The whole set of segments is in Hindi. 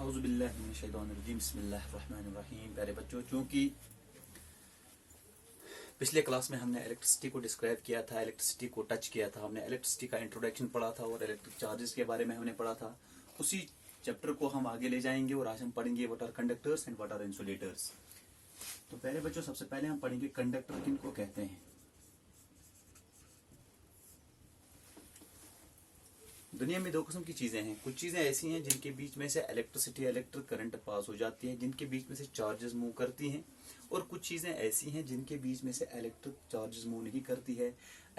औज़ुबिल्लाहि मिनश्शैतानिर्रजीम बिस्मिल्लाहिर्रहमानिर्रहीम। प्यारे बच्चों, चूँकि पिछले क्लास में हमने इलेक्ट्रिसिटी को डिस्क्राइब किया था, इलेक्ट्रिसिटी को टच किया था, हमने इलेक्ट्रिसिटी का इंट्रोडक्शन पढ़ा था और इलेक्ट्रिक चार्जेस के बारे में हमने पढ़ा था। उसी चैप्टर को हम आगे ले जाएंगे और आज हम पढ़ेंगे what are conductors and what are insulators. तो प्यारे बच्चों, सबसे पहले हम पढ़ेंगे कंडक्टर किनको कहते हैं। दुनिया में दो किस्म की चीजें हैं। कुछ चीजें ऐसी हैं जिनके बीच में से इलेक्ट्रिसिटी, इलेक्ट्रिक करंट पास हो जाती है, जिनके बीच में से चार्जेस मूव करती हैं, और कुछ चीजें ऐसी हैं जिनके बीच में से इलेक्ट्रिक चार्जेस मूव नहीं करती है,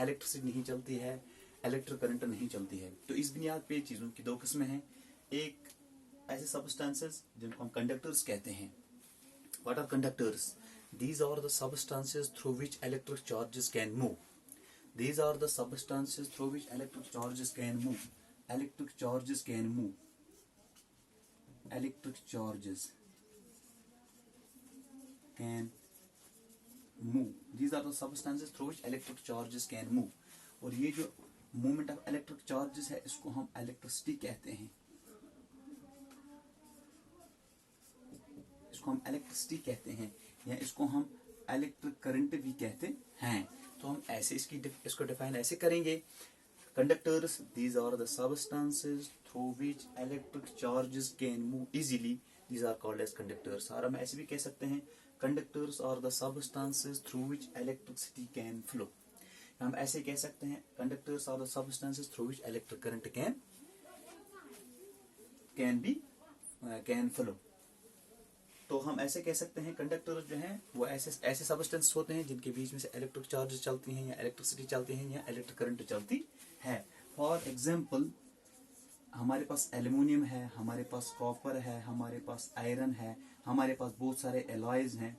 इलेक्ट्रिसिटी नहीं चलती है, इलेक्ट्रिक करंट नहीं चलती है। तो इस बुनियाद पे चीजों की दो किस्में हैं। एक ऐसे सबस्टेंसेस जिनको हम कंडक्टर्स कहते हैं। What are conductors? These are the substances through which electric charges can move. These are the substances through which electric charges can move. Electric charges can move. Electric charges can move. These are the substances through which electric charges can move. और ये जो मूवमेंट ऑफ इलेक्ट्रिक चार्जेस है, इसको हम इलेक्ट्रिसिटी कहते हैं। इसको हम इलेक्ट्रिसिटी कहते हैं या इसको हम इलेक्ट्रिक करंट भी कहते हैं। तो हम ऐसे इसको डिफाइन ऐसे करेंगे। Conductors, these are the substances through which electric charges can move easily, these are called as conductors. और हम ऐसे भी कह सकते हैं, conductors are the substances through which electricity can flow. हम ऐसे कह सकते हैं, conductors are the substances through which electric current can flow. तो हम ऐसे कह सकते हैं, कंडक्टर जो हैं वो ऐसे सबस्टेंस होते हैं जिनके बीच में से इलेक्ट्रिक चार्ज चलती हैं या इलेक्ट्रिसिटी चलती है या इलेक्ट्रिक करंट चलती है। फॉर एग्जांपल, हमारे पास एल्युमिनियम है, हमारे पास कॉपर है, हमारे पास आयरन है, हमारे पास बहुत सारे एलॉयज हैं।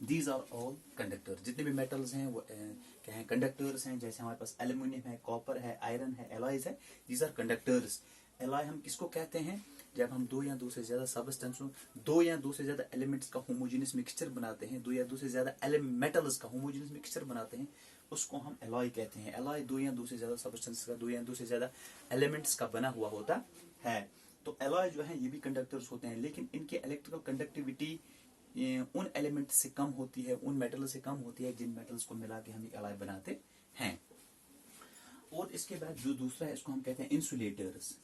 These are all conductors. जितने भी मेटल्स हैं वो क्या हैं? कंडक्टर्स हैं। जैसे हमारे पास एल्युमिनियम है, कॉपर है, आयरन है, एलॉयज है, दीज आर कंडक्टर्स। एलॉय हम किसको कहते हैं? जब हम दो या दो से ज्यादा सबस्टेंसों, दो या दो से ज्यादा एलिमेंट्स का होमोजेनियस मिक्सचर बनाते हैं, दो या दो से ज्यादा मेटल्स का होमोजेनियस मिक्सचर बनाते हैं, उसको हम एलॉय कहते हैं। एलॉय दो या दो से ज्यादा सबस्टेंस का, दो या दो से ज्यादा एलिमेंट्स का बना हुआ होता है। तो एलॉय जो है ये भी कंडक्टर्स होते हैं, लेकिन इनकी इलेक्ट्रिकल कंडक्टिविटी उन एलिमेंट से कम होती है, उन मेटल से कम होती है जिन मेटल्स को मिला के हम एलॉय बनाते हैं। और इसके बाद जो दूसरा है, इसको हम कहते हैं इंसुलेटर्स।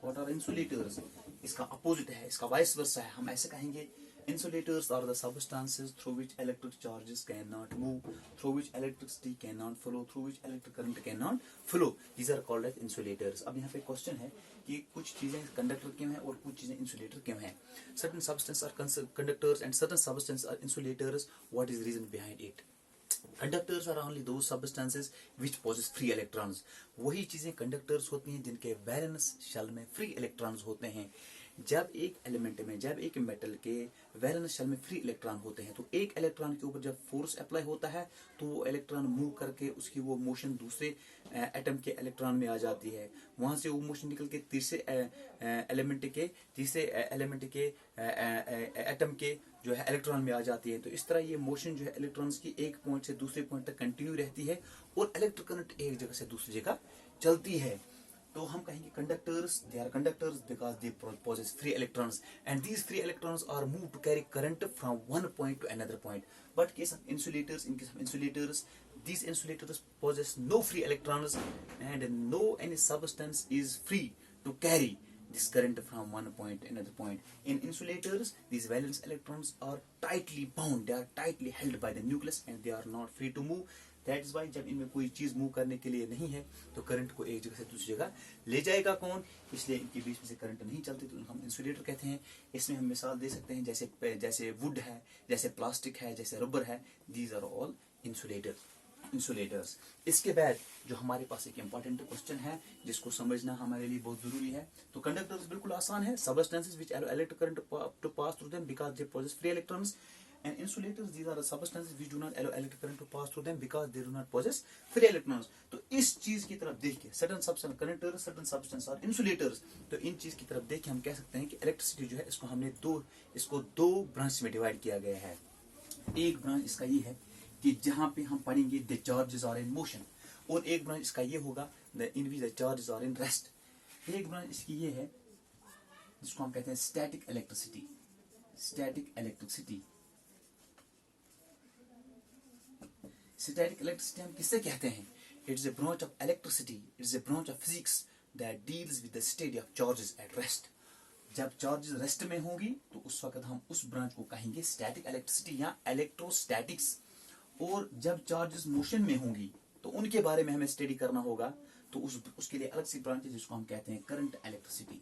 What are insulators? इसका अपोजिट है, इसका वाइस वर्सा है। हम ऐसे कहेंगे, insulators are the substances through which electric charges cannot move, through which electricity cannot flow, through which electric current cannot flow. These are called as insulators. अब यहाँ पे क्वेश्चन है कि कुछ चीजें कंडक्टर क्यों हैं और कुछ चीजें इंसुलेटर क्यों हैं। Certain substances are conductors and certain substances are insulators. What is the reason behind it? Conductors are only those substances which possess free electrons. वही चीजें कंडक्टर्स होती हैं जिनके वैलेंस शेल में फ्री इलेक्ट्रॉन्स होते हैं। जब एक एलिमेंट में, जब एक मेटल के वैलेंस शेल में फ्री इलेक्ट्रॉन होते हैं, तो एक इलेक्ट्रॉन के ऊपर जब फोर्स अप्लाई होता है तो वो इलेक्ट्रॉन मूव करके उसकी वो मोशन दूसरे एटम के इलेक्ट्रॉन में आ जाती है। वहां से वो मोशन निकल के तीसरे एलिमेंट के एटम के जो है इलेक्ट्रॉन में आ जाती है। तो इस तरह ये मोशन जो है इलेक्ट्रॉन्स की एक पॉइंट से दूसरे पॉइंट तक कंटिन्यू रहती है और इलेक्ट्रिक करंट एक जगह से दूसरी जगह चलती है। तो हम कहेंगे conductors, they are conductors because they possess free electrons and these free electrons are moved to carry current from one point to another point. But case of insulators, in case of insulators, these insulators possess no free electrons and no any substance is free to carry this current from one point to another point. In insulators, these valence electrons are tightly bound, they are tightly held by the nucleus and they are not free to move. That is why जब इनमें कोई चीज मूव करने के लिए नहीं है तो करंट को एक जगह से दूसरी जगह ले जाएगा कौन? इसलिए इनके बीच में से करंट नहीं चलती, तो हम इंसुलेटर कहते हैं। इसमें हम मिसाल दे सकते हैं, जैसे वुड है, जैसे प्लास्टिक है, जैसे रबर है। These are all insulators. इसके बाद जो हमारे पास एक इंपॉर्टेंट क्वेश्चन है जिसको समझना हमारे लिए बहुत जरूरी है। तो कंडक्टर्स बिल्कुल आसान है। Substances which allow electric current to pass through them because they possess free electrons. And insulators, these are the substances which do not allow electric current to pass through them because they do not possess free electrons. तो इस चीज की तरफ देख के, certain substance conductors, certain substance are insulators. तो इन चीज की तरफ देख के हम कह सकते हैं कि इलेक्ट्रिसिटी जो है इसको दो ब्रांच में डिवाइड किया गया है। एक ब्रांच इसका ये है कि जहां पे हम पढ़ेंगे the charges are in motion, और एक ब्रांच इसका ये होगा the in which the charges are in rest. एक ब्रांच इसकी ये है जिसको हम कहते हैं static electricity. Static electricity, static electricity हम किससे कहते हैं? It's a branch of electricity, it's a branch of physics that deals with the state of charges at rest. जब चार्जेस रेस्ट में होंगी तो उस वक्त हम उस ब्रांच को कहेंगे स्टैटिक इलेक्ट्रिसिटी या इलेक्ट्रोस्टैटिक्स। और जब चार्जेस मोशन में होंगी तो उनके बारे में हमें स्टडी करना होगा, तो उसके लिए अलग सी ब्रांच है जिसको हम कहते हैं current electricity.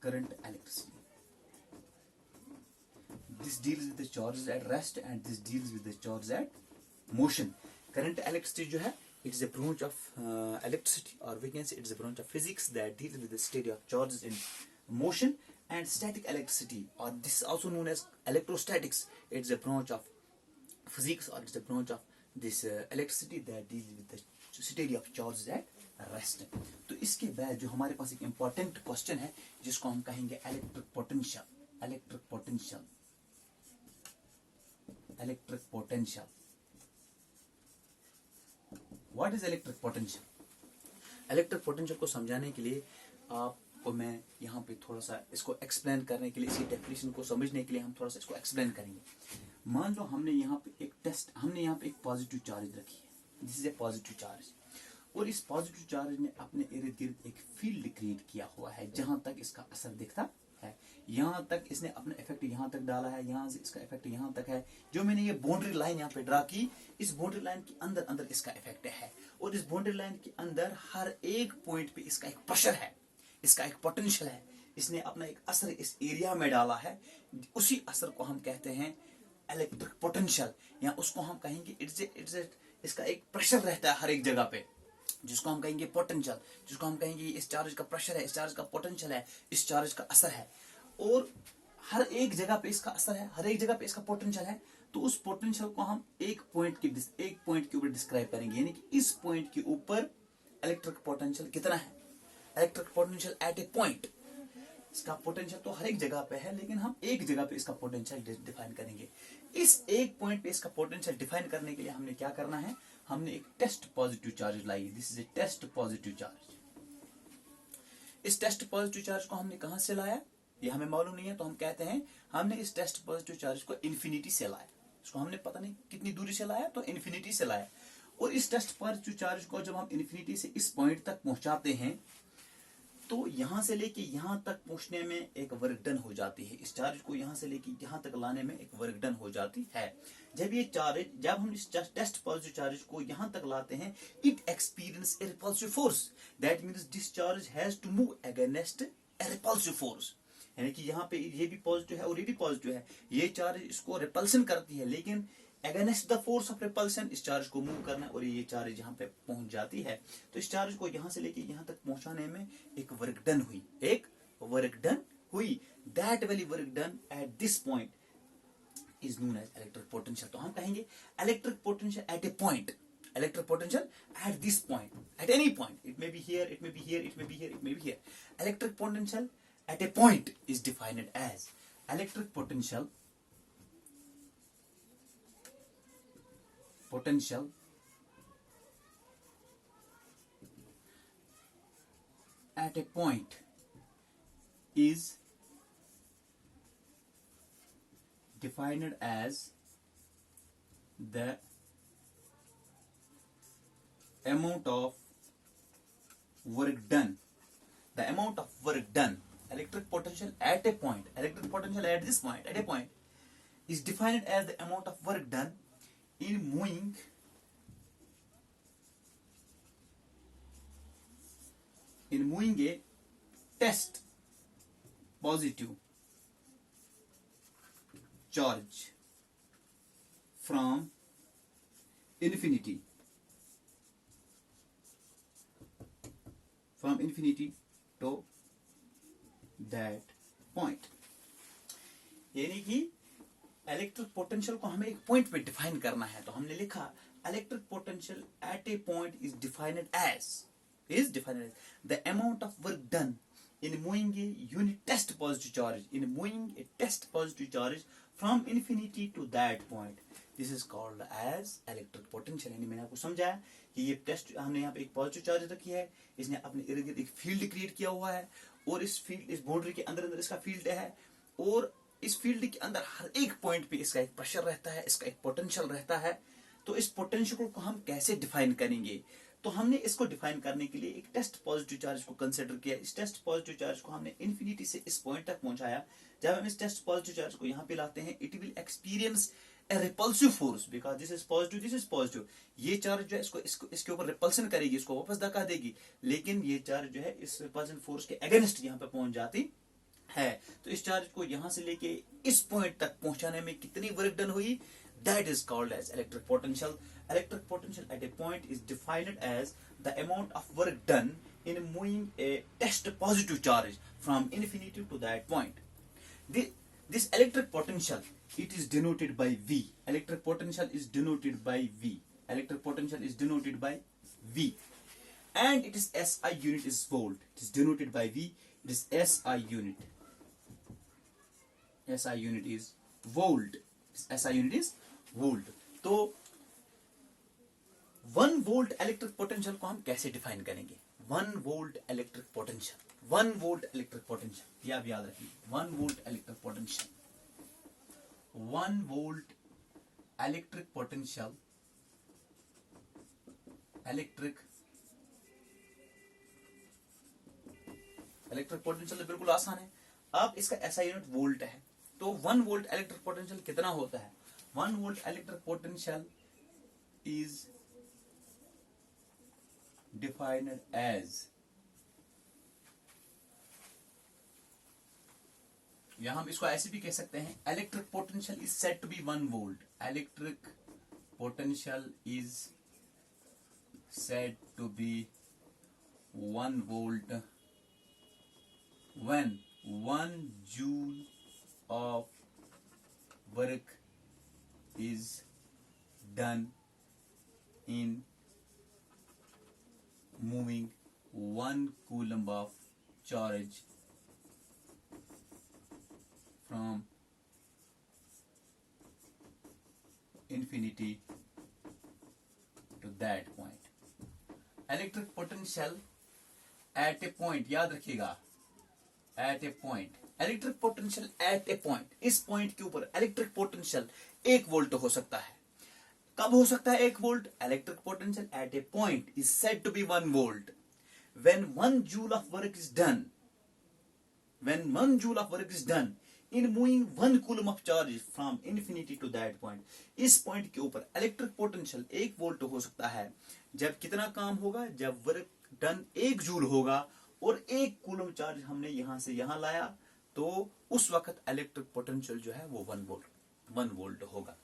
Current electricity, this deals with the charges at rest and this deals with the charges at motion. Current electricity जो है it's a branch of electricity, और we can say it's a branch of physics that deals with the state of charges in motion. And static electricity, or this is also known as electrostatics, it's a branch of physics, or it's a branch of this electricity that deals with the state of charges at rest. तो इसके बाद जो हमारे पास एक important question है जिसको हम कहेंगे electric potential. electric potential, electric potential. What is electric potential? electric potential को समझाने के लिए आपको मैं यहाँ पे थोड़ा सा इसको एक्सप्लेन करने के लिए, इसी डेफिनेशन को समझने के लिए हम थोड़ा सा इसको एक्सप्लेन करेंगे। मान लो हमने यहाँ पे एक पॉजिटिव चार्ज रखी है, this is A positive charge, और इस पॉजिटिव चार्ज ने अपने इर्द गिर्द एक फील्ड क्रिएट किया हुआ है जहां तक इसका असर दिखता है। यहाँ तक इसने अपना इफेक्ट यहाँ तक डाला है, यहाँ से इसका इफेक्ट यहाँ तक है। जो मैंने ये बाउंड्री लाइन यहाँ पे ड्रा की, इस बाउंड्री लाइन के अंदर अंदर इसका इफेक्ट है, और इस बाउंड्री लाइन के अंदर हर एक पॉइंट पे इसका एक प्रेशर है, इसका एक पोटेंशियल है। इसने अपना एक असर इस एरिया में डाला है, उसी असर को हम कहते हैं इलेक्ट्रिक पोटेंशियल, या उसको हम कहेंगे इसका एक प्रेशर रहता है हर एक जगह पे, जिसको हम कहेंगे पोटेंशियल, जिसको हम कहेंगे इस चार्ज का प्रेशर है, इस चार्ज का पोटेंशियल है, इस चार्ज का असर है, और हर एक जगह पे इसका असर है, हर एक जगह पे इसका पोटेंशियल है। तो उस पोटेंशियल को हम एक पॉइंट के ऊपर डिस्क्राइब करेंगे, यानी कि इस पॉइंट के ऊपर इलेक्ट्रिक पोटेंशियल कितना है। Electric potential at a point, इसका पोटेंशियल तो हर एक जगह पे है, लेकिन हम एक जगह पे इसका पोटेंशियल डिफाइन करेंगे। इस एक पॉइंट पे इसका पोटेंशियल डिफाइन करने के लिए हमने क्या करना है, हमने एक टेस्ट पॉजिटिव चार्ज लाई। This is a test positive charge. इस टेस्ट पॉजिटिव चार्ज को हमने कहां से लाया ये हमें मालूम नहीं है, तो हम कहते हैं हमने इस टेस्ट पॉजिटिव चार्ज को इन्फिनिटी से लाया। इसको हमने पता नहीं कितनी दूरी से लाया, तो इन्फिनिटी से लाया। और इस टेस्ट पॉजिटिव चार्ज को जब हम इन्फिनिटी से इस पॉइंट तक पहुंचाते हैं, तो यहां से लेके यहां तक पहुंचने में एक वर्क डन हो जाती है। इस चार्ज को यहां से लेके यहां तक लाने में एक वर्क डन हो जाती है। जब हम इस टेस्ट पॉजिटिव चार्ज को यहां तक लाते हैं, it experience a repulsive force, that means this charge has to move against a repulsive force. यानी कि यहाँ पे ये भी पॉजिटिव है और ये भी पॉजिटिव है, ये चार्ज इसको रिपल्सन करती है, लेकिन against the force of repulsion इस चार्ज को मूव करना, और ये चार्ज यहाँ पे पहुंच जाती है। तो इस चार्ज को यहाँ से लेके यहाँ तक पहुंचाने में एक वर्क डन हुई, एक वर्क डन हुई। That very work done at this point is known as electric potential. तो हम कहेंगे electric potential at a point, electric potential at this point, at any point, it may be here, it may be here, it may be here, it may be here. Electric potential at a point is defined as electric potential at a point is defined as the amount of work done, the amount of work done. Electric potential at a point, electric potential at this point, at a point is defined as the amount of work done in moving a test positive charge from infinity to that point। यानी कि इलेक्ट्रिक पोटेंशियल को हमें एक पॉइंट पे डिफाइन करना है, तो हमने लिखा electric potential at a point is defined as the amount of work done in moving a unit test positive charge, in moving a test positive charge from infinity to that point. This is called as electric potential. यानी मैंने आपको समझाया कि ये टेस्ट, हमने यहाँ पे एक पॉजिटिव चार्ज रखी है, इसने अपने इर्द गिर्द एक फील्ड क्रिएट किया हुआ है, और इस फील्ड, इस बाउंड्री के अंदर अंदर इसका फील्ड है, और इस फील्ड के अंदर हर एक पॉइंट पे इसका एक प्रेशर रहता है, इसका एक पोटेंशियल रहता है. तो इस पोटेंशियल को हम कैसे डिफाइन करेंगे? तो हमने इसको डिफाइन करने के लिए एक टेस्ट पॉजिटिव चार्ज को कंसीडर किया. इस टेस्ट पॉजिटिव चार्ज को हमने इन्फिनिटी से इस पॉइंट तक पहुंचाया. जब हम इस टेस्ट पॉजिटिव चार्ज को यहाँ पे लाते हैं, it will experience a repulsive force, because this is positive, this is positive. ये चार्ज जो है इसके ऊपर रिपल्सन करेगी, इसको वापस धक्का देगी, लेकिन ये चार्ज जो है इस रिपल्सन फोर्स के अगेंस्ट यहाँ पे पहुंच जाती है. तो इस चार्ज को यहां से लेके इस पॉइंट तक पहुंचाने में कितनी वर्क डन हुई, that is called as electric potential. Electric potential at a point is defined as the amount of work done in moving a test positive charge from infinity to that point. This electric potential, it is denoted by V. Electric potential is denoted by V. Electric potential is denoted by V. And it is SI unit is volt. It is denoted by V. It is SI unit. SI unit is volt. SI unit is volt. तो 1 वोल्ट इलेक्ट्रिक पोटेंशियल को हम कैसे डिफाइन करेंगे? 1 volt electric potential, 1 volt electric potential, ये आप याद रखिए. 1 volt electric potential, 1 volt electric potential, electric potential बिल्कुल आसान है. अब इसका ऐसा यूनिट वोल्ट है, तो 1 वोल्ट इलेक्ट्रिक पोटेंशियल कितना होता है? 1 volt electric potential is defined as, या हम इसको ऐसे भी कह सकते हैं, electric potential is said to be 1 volt. Electric potential is said to be 1 volt when 1 joule of work is done in moving 1 coulomb of charge from infinity to that point. Electric potential at a point, याद रखिएगा, at a point, electric potential at a point, इस पॉइंट के ऊपर इलेक्ट्रिक पोटेंशियल 1 वोल्ट हो सकता है. कब हो सकता है 1 volt? Electric potential at a point is said to be 1 volt when 1 joule of work is done, when 1 joule of work is done in moving 1 coulomb of charge from infinity to that point. इस पॉइंट के ऊपर इलेक्ट्रिक पोटेंशियल 1 वोल्ट हो सकता है जब कितना काम होगा? जब वर्क डन 1 जूल होगा और 1 कूलम चार्ज हमने यहां से यहां लाया, तो उस वक्त इलेक्ट्रिक पोटेंशियल जो है वो 1 वोल्ट होगा.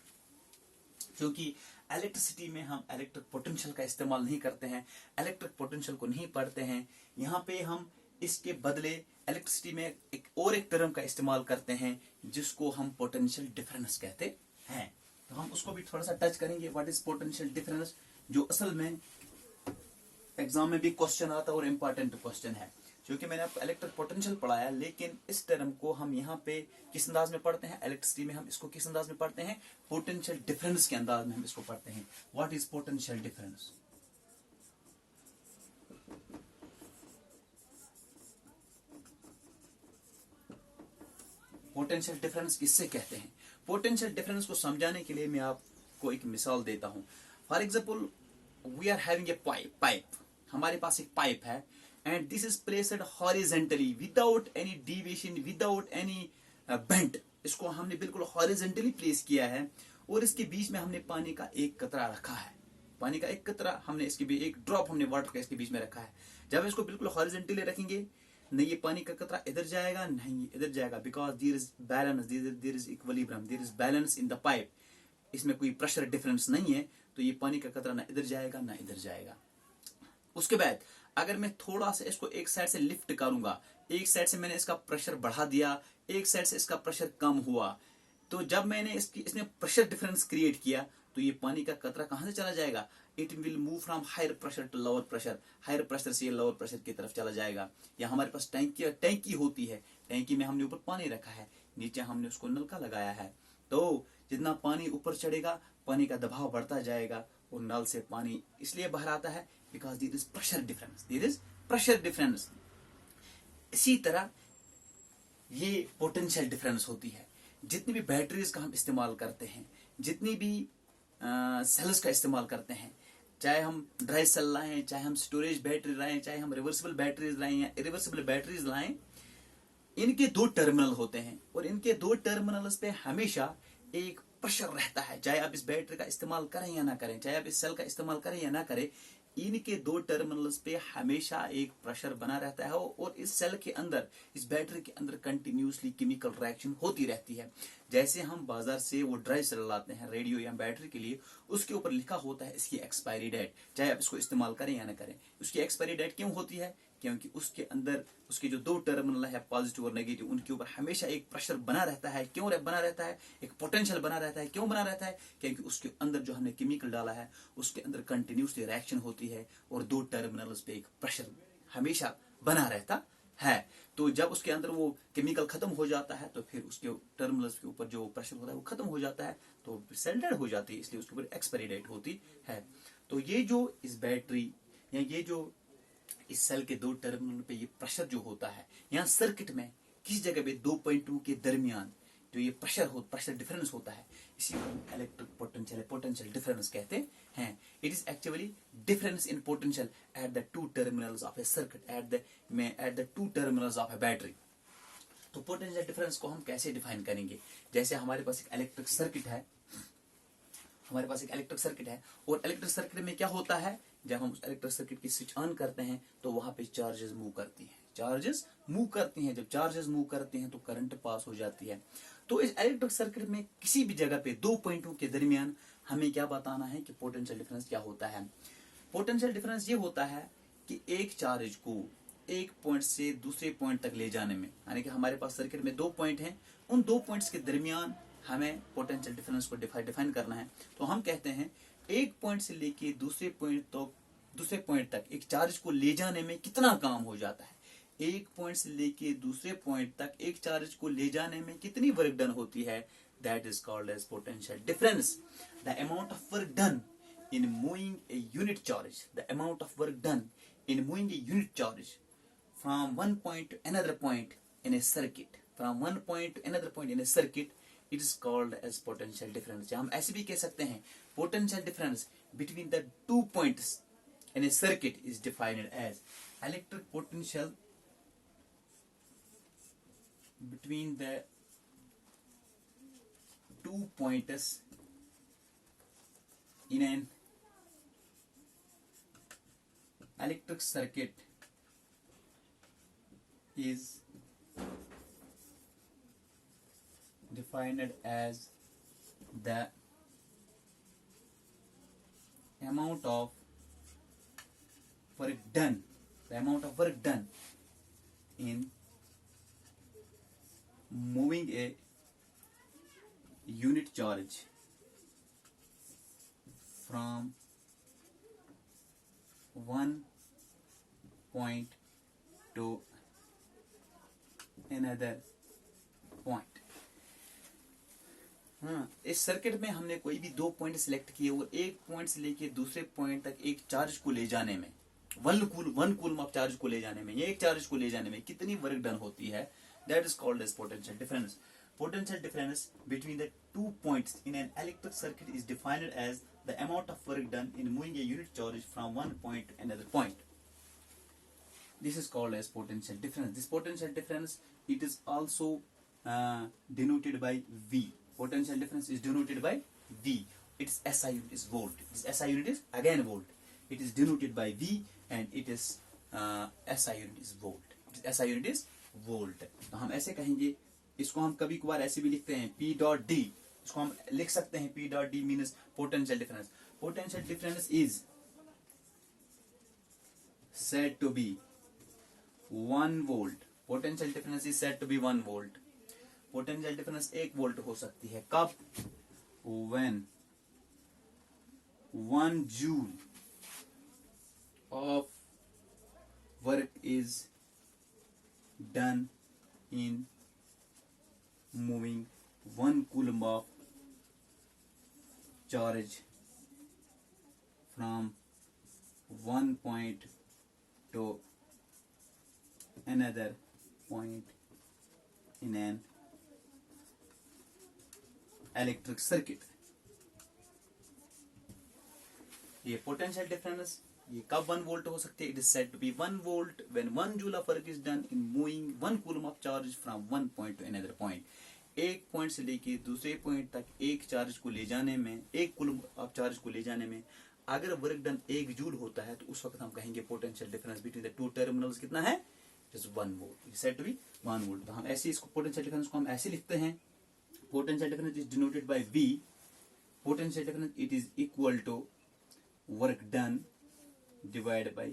क्योंकि इलेक्ट्रिसिटी में हम इलेक्ट्रिक पोटेंशियल का इस्तेमाल नहीं करते हैं, इलेक्ट्रिक पोटेंशियल को नहीं पढ़ते हैं. यहाँ पे हम इसके बदले इलेक्ट्रिसिटी में एक टर्म का इस्तेमाल करते हैं जिसको हम पोटेंशियल डिफरेंस कहते हैं. तो हम उसको भी थोड़ा सा टच करेंगे. व्हाट इज पोटेंशियल डिफरेंस, जो असल में एग्जाम में भी क्वेश्चन आता है और इम्पोर्टेंट क्वेश्चन है. क्योंकि मैंने आपको इलेक्ट्रिक पोटेंशियल पढ़ाया, लेकिन इस टर्म को हम यहाँ पे किस अंदाज में पढ़ते हैं? इलेक्ट्रिसिटी में हम इसको किस अंदाज में पढ़ते हैं? पोटेंशियल डिफरेंस के अंदाज में हम इसको पढ़ते हैं. What is potential difference? Potential difference किससे कहते हैं? पोटेंशियल डिफरेंस को समझाने के लिए मैं आपको एक मिसाल देता हूं. For example, we are having a pipe. हमारे पास एक पाइप है and this is placed horizontally without any deviation, without any bend. इसको हमने बिल्कुल horizontally place किया है और इसके बीच में हमने पानी का एक कतरा रखा है. पानी का एक कतरा हमने इसके बीच, एक ड्रॉप हमने वाटर का इसके बीच में रखा है. जब इसको बिल्कुल horizontally रखेंगे, न ये पानी का कतरा इधर जाएगा, नहीं ये इधर जाएगा, because there is balance, there is equilibrium, there is balance in the pipe. इसमें कोई प्रेशर डिफरेंस नहीं है, तो ये पानी का कतरा ना इधर जाएगा ना इधर जाएगा. उसके बाद अगर मैं थोड़ा सा इसको एक साइड से लिफ्ट करूंगा, एक साइड से मैंने इसका प्रेशर बढ़ा दिया, एक साइड से इसका प्रेशर कम हुआ, तो जब मैंने इसने प्रेशर डिफरेंस क्रिएट किया, तो ये पानी का कतरा कहां से चला जाएगा? It will move from higher pressure to lower pressure, higher pressure से लोअर प्रेशर की तरफ चला जाएगा। या हमारे पास टैंकी होती है, टैंकी में हमने ऊपर पानी रखा है, नीचे हमने उसको नलका लगाया है, तो जितना पानी ऊपर चढ़ेगा पानी का दबाव बढ़ता जाएगा और नल से पानी इसलिए बाहर आता है because there is pressure difference, there is pressure difference. इसी तरह ये पोटेंशियल डिफरेंस होती है। जितनी भी बैटरीज का हम इस्तेमाल करते हैं, जितनी भी सेल्स का इस्तेमाल करते हैं, चाहे हम ड्राई सेल लाएं, चाहे हम स्टोरेज बैटरी लाएं, चाहे हम रिवर्सिबल बैटरीज लाएं या इरिवर्सिबल बैटरीज लाएं, इनके दो टर्मिनल होते हैं और इनके दो टर्मिनल्स पे हमेशा एक प्रेशर रहता है। चाहे आप इस बैटरी का इस्तेमाल करें या ना करें, चाहे आप इस सेल का इस्तेमाल करें या ना करें, इनके दो टर्मिनल्स पे हमेशा एक प्रेशर बना रहता है और इस सेल के अंदर, इस बैटरी के अंदर कंटिन्यूसली केमिकल रिएक्शन होती रहती है। जैसे हम बाजार से वो ड्राई सेल लाते हैं रेडियो या बैटरी के लिए, उसके ऊपर लिखा होता है इसकी एक्सपायरी डेट, चाहे आप इसको इस्तेमाल करें या ना करें। उसकी एक्सपायरी डेट क्यों होती है? क्योंकि उसके अंदर उसके जो दो टर्मिनल है पॉजिटिव और नेगेटिव, उनके ऊपर हमेशा एक प्रेशर बना रहता है। क्यों बना रहता है? एक पोटेंशियल बना रहता है। क्यों बना रहता है? क्योंकि उसके अंदर जो हमने केमिकल डाला है उसके अंदर कंटिन्यूसली रिएक्शन होती है और दो टर्मिनल्स पे एक प्रेशर हमेशा बना रहता है। तो जब उसके अंदर वो केमिकल खत्म हो जाता है तो फिर उसके टर्मिनल्स के ऊपर जो प्रेशर होता है वो खत्म हो जाता है, तो सेल डेड हो जाती है, इसलिए उसके ऊपर एक्सपायरी डेट होती है। तो ये जो इस बैटरी या ये जो इस सेल के दो टर्मिनल पे ये प्रेशर जो होता है, यहाँ सर्किट में किस जगह पे 2.2 के दरमियान जो ये प्रेशर डिफरेंस होता है, इसी को हम इलेक्ट्रिक पोटेंशियल डिफरेंस कहते हैं। It is actually difference in potential at the two terminals of A circuit, at the two terminals of A battery. तो पोटेंशियल डिफरेंस को हम कैसे डिफाइन करेंगे? जैसे हमारे पास एक इलेक्ट्रिक सर्किट है, और इलेक्ट्रिक सर्किट में क्या होता है, जब हम उस इलेक्ट्रिक सर्किट की स्विच ऑन करते हैं तो वहां पे चार्जेस मूव करती हैं। जब चार्जेस मूव करती हैं तो करंट पास हो जाती है। तो इस इलेक्ट्रिक सर्किट में किसी भी जगह पे 2 पॉइंटों के दरमियान हमें क्या बताना है कि पोटेंशियल डिफरेंस क्या होता है। पोटेंशियल डिफरेंस ये होता है कि एक चार्ज को एक पॉइंट से दूसरे पॉइंट तक ले जाने में, यानी कि हमारे पास सर्किट में 2 पॉइंट हैं, उन 2 पॉइंट्स के दरमियान हमें पोटेंशियल डिफरेंस को डिफाइन करना है। तो हम कहते हैं एक पॉइंट से लेके दूसरे पॉइंट तक एक चार्ज को ले जाने में कितना काम हो जाता है। एक पॉइंट से लेके दूसरे पॉइंट तक एक चार्ज को ले जाने में कितनी वर्क डन होती है, that is called as potential difference. The amount of work done in moving a unit charge, the amount of work done in moving a unit charge from one point to another point in a circuit, it is called as potential difference। हम ऐसे भी कह सकते हैं potential difference between the 2 points in a circuit is defined as electric potential between the 2 points in an electric circuit is defined as the amount of work done in moving a unit charge from one point to another point। इस सर्किट में हमने कोई भी 2 पॉइंट सिलेक्ट किए और एक पॉइंट से लेके दूसरे पॉइंट तक एक चार्ज को ले जाने में, वन कूलम ऑफ चार्ज को ले जाने में, एक चार्ज को ले जाने में कितनी वर्क डन होती है, that is called as potential difference. Potential difference between the 2 points in an electric circuit is defined as the amount of work done in moving a unit charge from one point to another point. This is called as potential difference. This potential difference, it is also denoted by V. Potential difference is denoted by V. Its SI unit is volt. Its SI unit is again volt. It is denoted by V and it is SI unit is volt. Its SI unit is volt. तो हम ऐसे कहेंगे, इसको हम कभी कभार ऐसे भी लिखते हैं P डॉट डी, इसको हम लिख सकते हैं P dot D means potential difference. Potential difference is said to be 1 volt। Potential difference is said to be 1 volt। Potential difference 1 volt हो सकती है, कब? when 1 joule is done in moving 1 coulomb of charge from one point to another point in an electric circuit. ये पोटेंशियल डिफरेंस ये कब 1 वोल्ट हो सकती है? It is said to be 1 volt when 1 joule of work is done in moving 1 coulomb of charge from one point to another point. एक पॉइंट से लेके दूसरे पॉइंट तक एक चार्ज को ले जाने में, एक कूलम ऑफ चार्ज को ले जाने में अगर वर्क डन 1 जूल होता है तो उस वक्त हम कहेंगे potential difference between the two terminals कितना है? It is 1 volt. It is said to be 1 volt. तो हम ऐसे इसको पोटेंशियल डिफरेंस को हम ऐसे लिखते हैं. Potential difference is denoted by V. Potential difference it is equal to work done divided by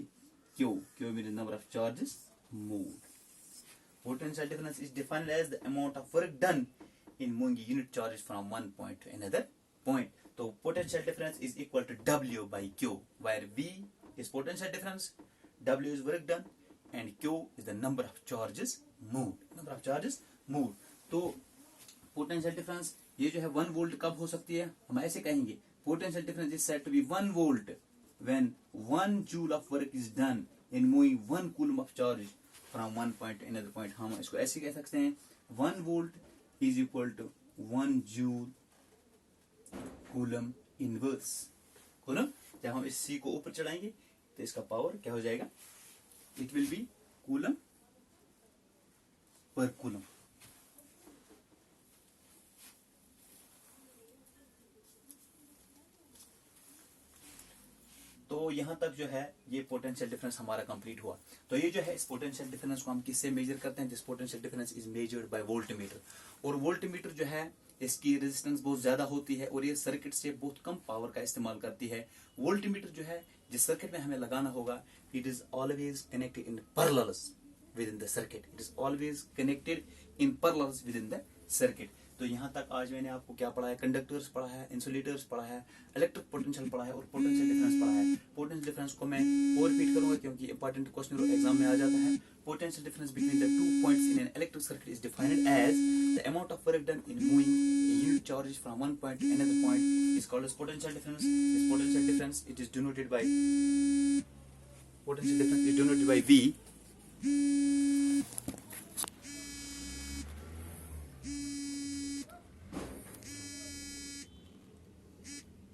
Q. Q means number of charges moved. Potential difference is defined as the amount of work done in moving unit charges from one point to another point. So potential difference is equal to W by Q, where V is potential difference, W is work done, and Q is the number of charges moved. Number of charges moved. तो potential difference ये जो है 1 वोल्ट कब हो सकती है? हम ऐसे कहेंगे potential difference is said to be 1 volt when 1 joule of work is done in moving 1 coulomb of charge from one point to another point. हम इसको ऐसे कह सकते हैं 1 volt is equal to 1 joule coulomb inverse. coulomb जब हम इस C को ऊपर चढ़ाएंगे तो इसका पावर क्या हो जाएगा? It will be coulomb per coulomb. तो यहाँ तक जो है ये पोटेंशियल डिफरेंस हमारा कंप्लीट हुआ. तो ये जो है इस पोटेंशियल डिफरेंस को हम किससे मेजर करते हैं? This potential difference is measured by voltmeter. और वोल्टमीटर जो है इसकी रेजिस्टेंस बहुत ज्यादा होती है और ये सर्किट से बहुत कम पावर का इस्तेमाल करती है. वोल्टमीटर जो है जिस सर्किट में हमें लगाना होगा it is always connected in parallels with in the circuit. It is always connected in parallels with in the circuit. तो यहाँ तक आज मैंने आपको क्या पढ़ा है? कंडक्टर्स पढ़ा है, इंसुलेटर्स पढ़ा है, इलेक्ट्रिक पोटेंशियल पढ़ा है और पोटेंशियल डिफरेंस पढ़ा है. पोटेंशियल डिफरेंस को मैं और रिपीट करूंगा क्योंकि इंपॉर्टेंट क्वेश्चन एग्जाम में आ जाता है. Potential difference between the two points in an electric circuit is defined as the amount of work done in moving a unit charge from one point to another point is called as potential difference. This potential difference it is denoted by V.